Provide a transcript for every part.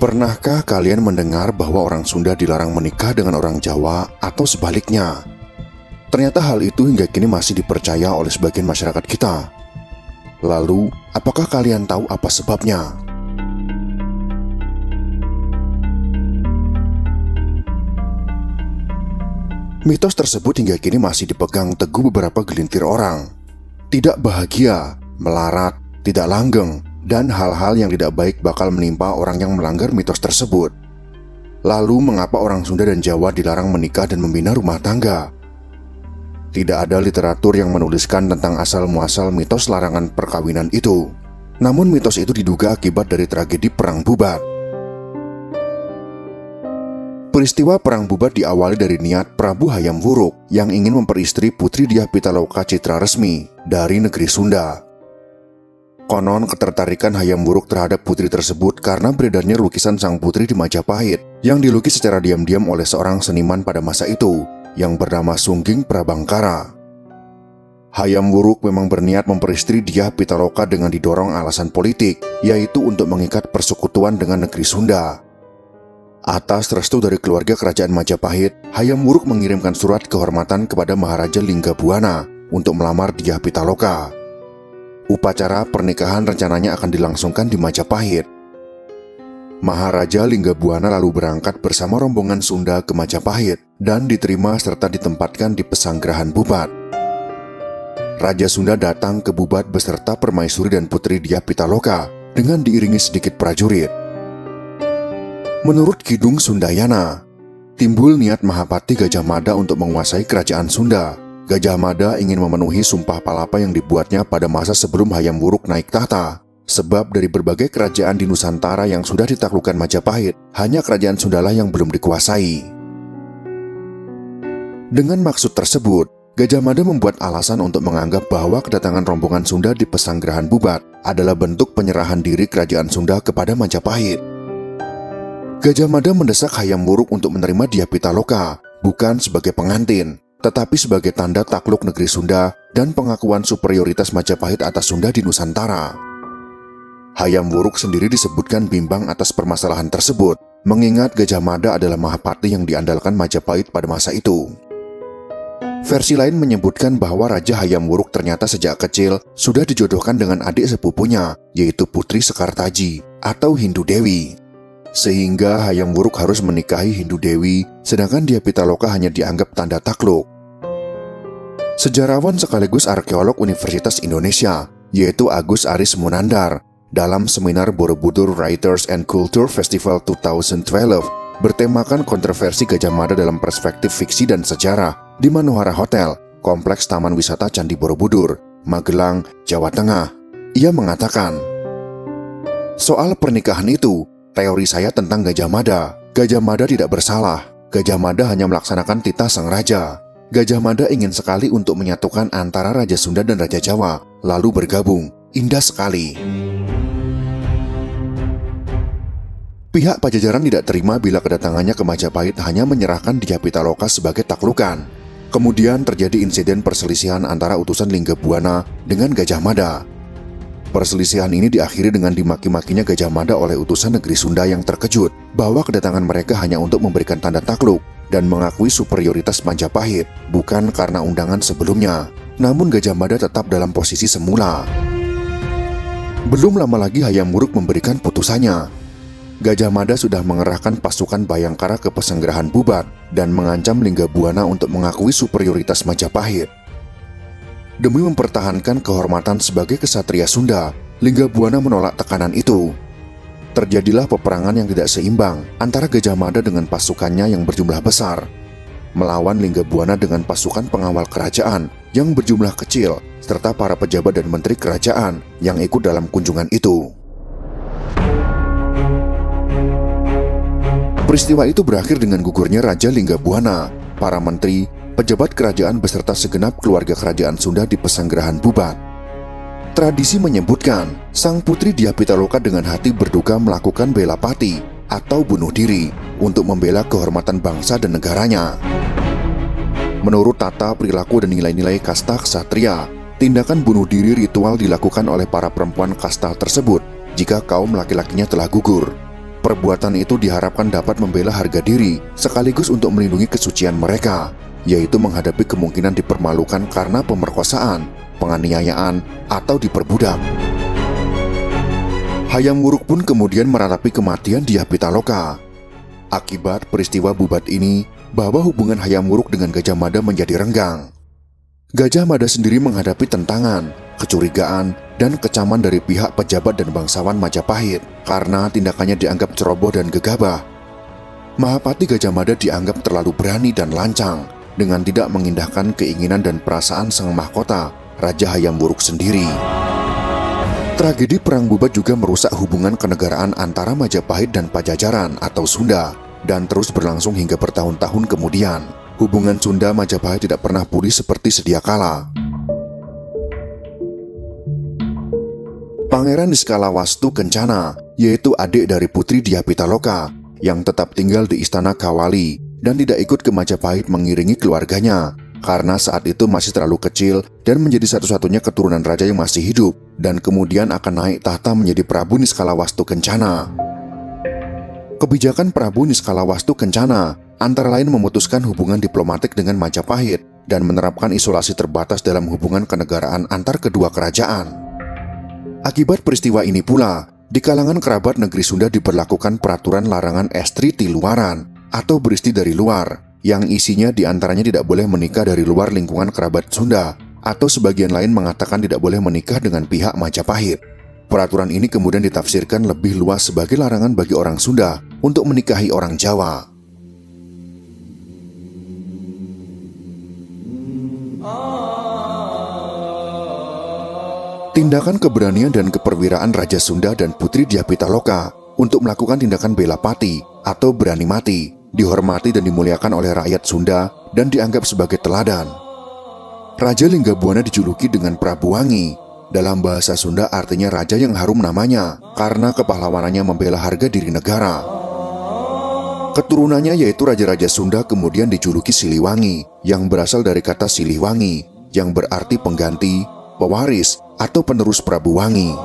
Pernahkah kalian mendengar bahwa orang Sunda dilarang menikah dengan orang Jawa atau sebaliknya? Ternyata hal itu hingga kini masih dipercaya oleh sebagian masyarakat kita. Lalu, apakah kalian tahu apa sebabnya? Mitos tersebut hingga kini masih dipegang teguh beberapa gelintir orang. Tidak bahagia, melarat, tidak langgeng, dan hal-hal yang tidak baik bakal menimpa orang yang melanggar mitos tersebut. Lalu mengapa orang Sunda dan Jawa dilarang menikah dan membina rumah tangga? Tidak ada literatur yang menuliskan tentang asal-muasal mitos larangan perkawinan itu. Namun mitos itu diduga akibat dari tragedi Perang Bubat. Peristiwa Perang Bubat diawali dari niat Prabu Hayam Wuruk yang ingin memperistri Putri Dyah Pitaloka Citra Resmi dari negeri Sunda. Konon ketertarikan Hayam Wuruk terhadap putri tersebut karena beredarnya lukisan sang putri di Majapahit yang dilukis secara diam-diam oleh seorang seniman pada masa itu yang bernama Sungging Prabangkara. Hayam Wuruk memang berniat memperistri Dyah Pitaloka dengan didorong alasan politik, yaitu untuk mengikat persekutuan dengan negeri Sunda. Atas restu dari keluarga kerajaan Majapahit, Hayam Wuruk mengirimkan surat kehormatan kepada Maharaja Linggabuana untuk melamar Dyah Pitaloka. Upacara pernikahan rencananya akan dilangsungkan di Majapahit. Maharaja Linggabuana lalu berangkat bersama rombongan Sunda ke Majapahit dan diterima serta ditempatkan di Pesanggerahan Bubat. Raja Sunda datang ke Bubat beserta permaisuri dan putri Dyah Pitaloka dengan diiringi sedikit prajurit. Menurut Kidung Sundayana, timbul niat Mahapati Gajah Mada untuk menguasai kerajaan Sunda. Gajah Mada ingin memenuhi sumpah palapa yang dibuatnya pada masa sebelum Hayam Wuruk naik tahta. Sebab dari berbagai kerajaan di Nusantara yang sudah ditaklukkan Majapahit, hanya kerajaan Sundalah yang belum dikuasai. Dengan maksud tersebut, Gajah Mada membuat alasan untuk menganggap bahwa kedatangan rombongan Sunda di Pesanggerahan Bubat adalah bentuk penyerahan diri kerajaan Sunda kepada Majapahit. Gajah Mada mendesak Hayam Wuruk untuk menerima Dyah Pitaloka, bukan sebagai pengantin, tetapi sebagai tanda takluk negeri Sunda dan pengakuan superioritas Majapahit atas Sunda di Nusantara. Hayam Wuruk sendiri disebutkan bimbang atas permasalahan tersebut, mengingat Gajah Mada adalah Mahapati yang diandalkan Majapahit pada masa itu. Versi lain menyebutkan bahwa Raja Hayam Wuruk ternyata sejak kecil sudah dijodohkan dengan adik sepupunya, yaitu Putri Sekartaji atau Hindu Dewi. Sehingga Hayam Wuruk harus menikahi Hindu Dewi, sedangkan Dyah Pitaloka hanya dianggap tanda takluk. Sejarawan sekaligus arkeolog Universitas Indonesia, yaitu Agus Aris Munandar, dalam seminar Borobudur Writers and Culture Festival 2012 bertemakan kontroversi Gajah Mada dalam perspektif fiksi dan sejarah di Manohara Hotel, Kompleks Taman Wisata Candi Borobudur, Magelang, Jawa Tengah. Ia mengatakan, soal pernikahan itu, teori saya tentang Gajah Mada tidak bersalah. Gajah Mada hanya melaksanakan titah sang raja. Gajah Mada ingin sekali untuk menyatukan antara Raja Sunda dan Raja Jawa, lalu bergabung. Indah sekali. Pihak Pajajaran tidak terima bila kedatangannya ke Majapahit hanya menyerahkan Dyah Pitaloka sebagai taklukan. Kemudian terjadi insiden perselisihan antara utusan Linggabuana dengan Gajah Mada. Perselisihan ini diakhiri dengan dimaki-makinya Gajah Mada oleh utusan negeri Sunda yang terkejut bahwa kedatangan mereka hanya untuk memberikan tanda takluk dan mengakui superioritas Majapahit, bukan karena undangan sebelumnya. Namun Gajah Mada tetap dalam posisi semula. Belum lama lagi Hayam Wuruk memberikan putusannya. Gajah Mada sudah mengerahkan pasukan Bayangkara ke Pesanggerahan Bubat dan mengancam Linggabuana untuk mengakui superioritas Majapahit. Demi mempertahankan kehormatan sebagai kesatria Sunda, Linggabuana menolak tekanan itu. Terjadilah peperangan yang tidak seimbang antara Gajah Mada dengan pasukannya yang berjumlah besar, melawan Linggabuana dengan pasukan pengawal kerajaan yang berjumlah kecil, serta para pejabat dan menteri kerajaan yang ikut dalam kunjungan itu. Peristiwa itu berakhir dengan gugurnya Raja Linggabuana, para menteri, pejabat kerajaan beserta segenap keluarga kerajaan Sunda di Pesanggerahan Bubat. Tradisi menyebutkan, sang putri Dyah Pitaloka dengan hati berduka melakukan bela pati atau bunuh diri untuk membela kehormatan bangsa dan negaranya. Menurut tata perilaku dan nilai-nilai kasta ksatria, tindakan bunuh diri ritual dilakukan oleh para perempuan kasta tersebut jika kaum laki-lakinya telah gugur. Perbuatan itu diharapkan dapat membela harga diri sekaligus untuk melindungi kesucian mereka, yaitu menghadapi kemungkinan dipermalukan karena pemerkosaan, penganiayaan, atau diperbudak. Hayam Wuruk pun kemudian meratapi kematian di Pitaloka. Akibat peristiwa bubat ini, bahwa hubungan Hayam Wuruk dengan Gajah Mada menjadi renggang. Gajah Mada sendiri menghadapi tentangan, kecurigaan, dan kecaman dari pihak pejabat dan bangsawan Majapahit karena tindakannya dianggap ceroboh dan gegabah. Mahapati Gajah Mada dianggap terlalu berani dan lancang dengan tidak mengindahkan keinginan dan perasaan sang mahkota, Raja Hayam Wuruk sendiri. Tragedi Perang Bubat juga merusak hubungan kenegaraan antara Majapahit dan Pajajaran atau Sunda dan terus berlangsung hingga bertahun-tahun kemudian. Hubungan Sunda-Majapahit tidak pernah pulih seperti sedia kala. Pangeran Niskalawastu Kencana, yaitu adik dari Putri Dyah Pitaloka, yang tetap tinggal di Istana Kawali dan tidak ikut ke Majapahit mengiringi keluarganya, karena saat itu masih terlalu kecil dan menjadi satu-satunya keturunan raja yang masih hidup, dan kemudian akan naik tahta menjadi Prabu Niskalawastu Kencana. Kebijakan Prabu Niskalawastu Kencana antara lain memutuskan hubungan diplomatik dengan Majapahit dan menerapkan isolasi terbatas dalam hubungan kenegaraan antar kedua kerajaan. Akibat peristiwa ini pula, di kalangan kerabat negeri Sunda diberlakukan peraturan larangan estri tiluaran atau beristi dari luar, yang isinya diantaranya tidak boleh menikah dari luar lingkungan kerabat Sunda, atau sebagian lain mengatakan tidak boleh menikah dengan pihak Majapahit. Peraturan ini kemudian ditafsirkan lebih luas sebagai larangan bagi orang Sunda untuk menikahi orang Jawa. Tindakan keberanian dan keperwiraan Raja Sunda dan Putri Dyah Pitaloka untuk melakukan tindakan bela pati atau berani mati dihormati dan dimuliakan oleh rakyat Sunda dan dianggap sebagai teladan. Raja Linggabuana dijuluki dengan Prabu Wangi. Dalam bahasa Sunda artinya raja yang harum namanya karena kepahlawanannya membela harga diri negara. Keturunannya yaitu raja-raja Sunda kemudian dijuluki Siliwangi yang berasal dari kata Siliwangi yang berarti pengganti, pewaris, atau penerus Prabu Wangi.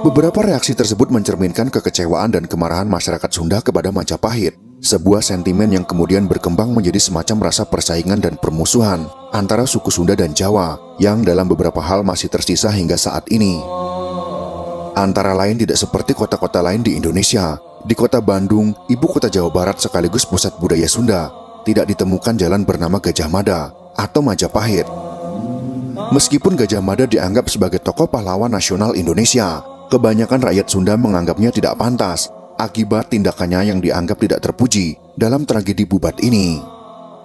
Beberapa reaksi tersebut mencerminkan kekecewaan dan kemarahan masyarakat Sunda kepada Majapahit, sebuah sentimen yang kemudian berkembang menjadi semacam rasa persaingan dan permusuhan antara suku Sunda dan Jawa yang dalam beberapa hal masih tersisa hingga saat ini. Antara lain tidak seperti kota-kota lain di Indonesia, di kota Bandung, ibu kota Jawa Barat sekaligus pusat budaya Sunda, tidak ditemukan jalan bernama Gajah Mada atau Majapahit. Meskipun Gajah Mada dianggap sebagai tokoh pahlawan nasional Indonesia, kebanyakan rakyat Sunda menganggapnya tidak pantas akibat tindakannya yang dianggap tidak terpuji dalam tragedi Bubat ini.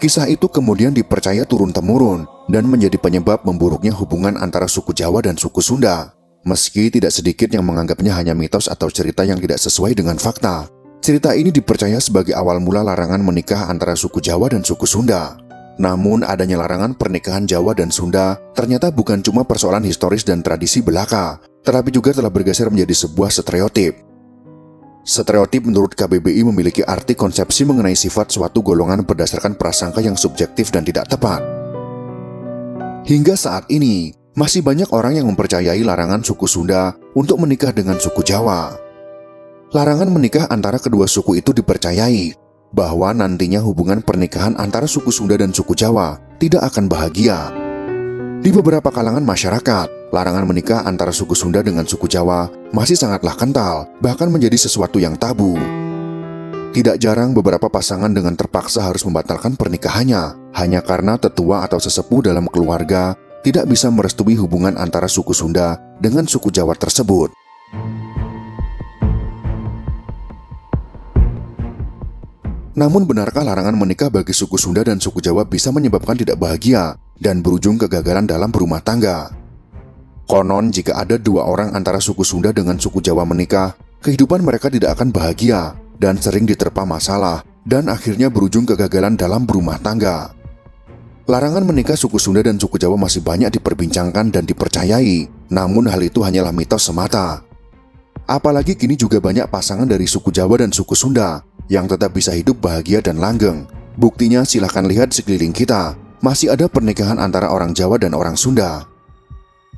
Kisah itu kemudian dipercaya turun-temurun dan menjadi penyebab memburuknya hubungan antara suku Jawa dan suku Sunda. Meski tidak sedikit yang menganggapnya hanya mitos atau cerita yang tidak sesuai dengan fakta, cerita ini dipercaya sebagai awal mula larangan menikah antara suku Jawa dan suku Sunda. Namun adanya larangan pernikahan Jawa dan Sunda ternyata bukan cuma persoalan historis dan tradisi belaka, tetapi juga telah bergeser menjadi sebuah stereotip. Stereotip menurut KBBI memiliki arti konsepsi mengenai sifat suatu golongan berdasarkan prasangka yang subjektif dan tidak tepat. Hingga saat ini, masih banyak orang yang mempercayai larangan suku Sunda untuk menikah dengan suku Jawa. Larangan menikah antara kedua suku itu dipercayai bahwa nantinya hubungan pernikahan antara suku Sunda dan suku Jawa tidak akan bahagia. Di beberapa kalangan masyarakat, larangan menikah antara suku Sunda dengan suku Jawa masih sangatlah kental, bahkan menjadi sesuatu yang tabu. Tidak jarang beberapa pasangan dengan terpaksa harus membatalkan pernikahannya hanya karena tetua atau sesepuh dalam keluarga tidak bisa merestui hubungan antara suku Sunda dengan suku Jawa tersebut. Namun benarkah larangan menikah bagi suku Sunda dan suku Jawa bisa menyebabkan tidak bahagia dan berujung kegagalan dalam berumah tangga? Konon jika ada dua orang antara suku Sunda dengan suku Jawa menikah, kehidupan mereka tidak akan bahagia dan sering diterpa masalah dan akhirnya berujung kegagalan dalam berumah tangga. Larangan menikah suku Sunda dan suku Jawa masih banyak diperbincangkan dan dipercayai, namun hal itu hanyalah mitos semata. Apalagi kini juga banyak pasangan dari suku Jawa dan suku Sunda yang tetap bisa hidup bahagia dan langgeng. Buktinya silahkan lihat sekeliling kita, masih ada pernikahan antara orang Jawa dan orang Sunda.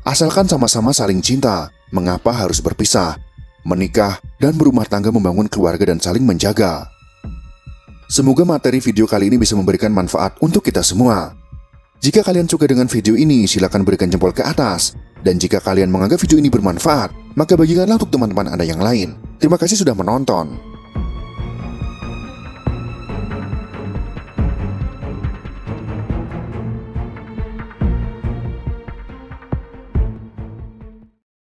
Asalkan sama-sama saling cinta, mengapa harus berpisah? menikah, dan berumah tangga, membangun keluarga dan saling menjaga. Semoga materi video kali ini bisa memberikan manfaat untuk kita semua. Jika kalian suka dengan video ini, silakan berikan jempol ke atas. Dan jika kalian menganggap video ini bermanfaat, maka bagikanlah untuk teman-teman Anda yang lain. Terima kasih sudah menonton.